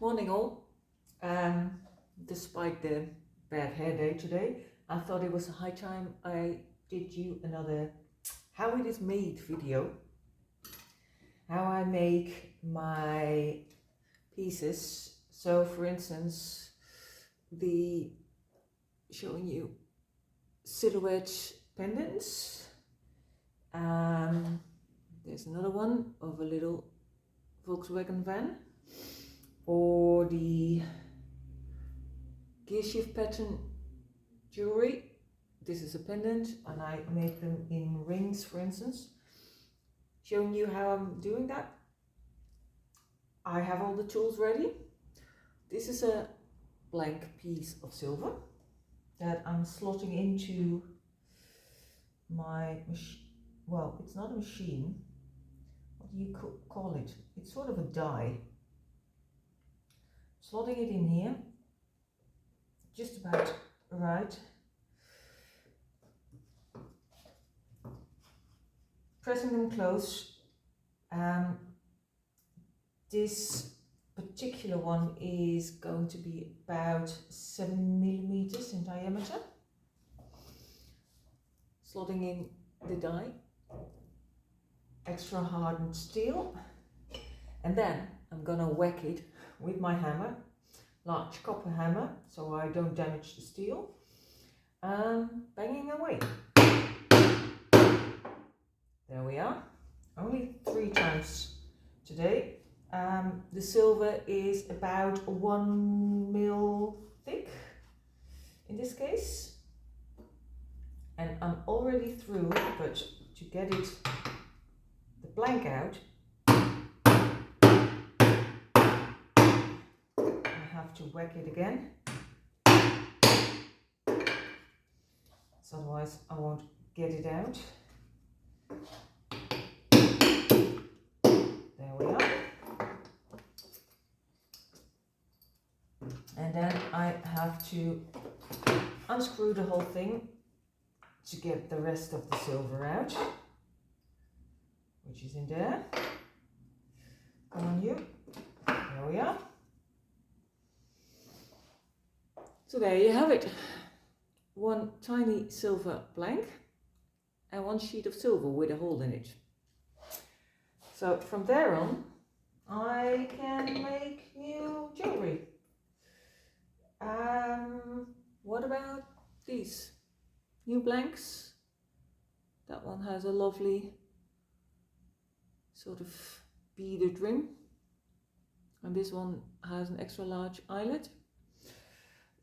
Morning all. Despite the bad hair day today, I thought it was a high time I did you another how it is made video. How I make my pieces. So for instance, showing you silhouette pendants. There's another one of a little Volkswagen van. Or the gear shift pattern jewellery. This is a pendant and I make them in rings, for instance. Showing you how I'm doing that. I have all the tools ready. This is a blank piece of silver that I'm slotting into my machine. Well, it's not a machine. What do you call it? It's sort of a die. Slotting it in here, just about right. Pressing them close. This particular one is going to be about 7 millimeters in diameter. Slotting in the die, extra hardened steel, and then I'm gonna whack it with my hammer, large copper hammer, so I don't damage the steel, banging away. There we are, only 3 times today. The silver is about 1 mil thick in this case, and I'm already through, but to get it, the blank out, to whack it again, so otherwise I won't get it out. There we are. And then I have to unscrew the whole thing to get the rest of the silver out, which is in there. Come on you. There we are. So there you have it, 1 tiny silver blank and 1 sheet of silver with a hole in it. So from there on, I can make new jewellery. What about these new blanks? That one has a lovely sort of beaded ring, and this one has an extra large eyelet.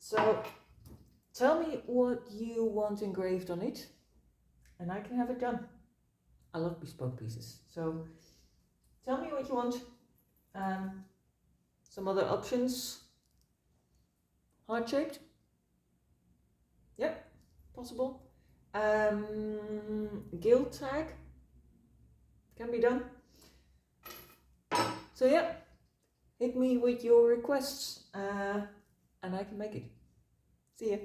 So tell me what you want engraved on it and I can have it done. I love bespoke pieces. So tell me what you want. Some other options. Heart shaped. Yep, possible. Gilt tag. Can be done. So yeah, hit me with your requests. And I can make it. See ya.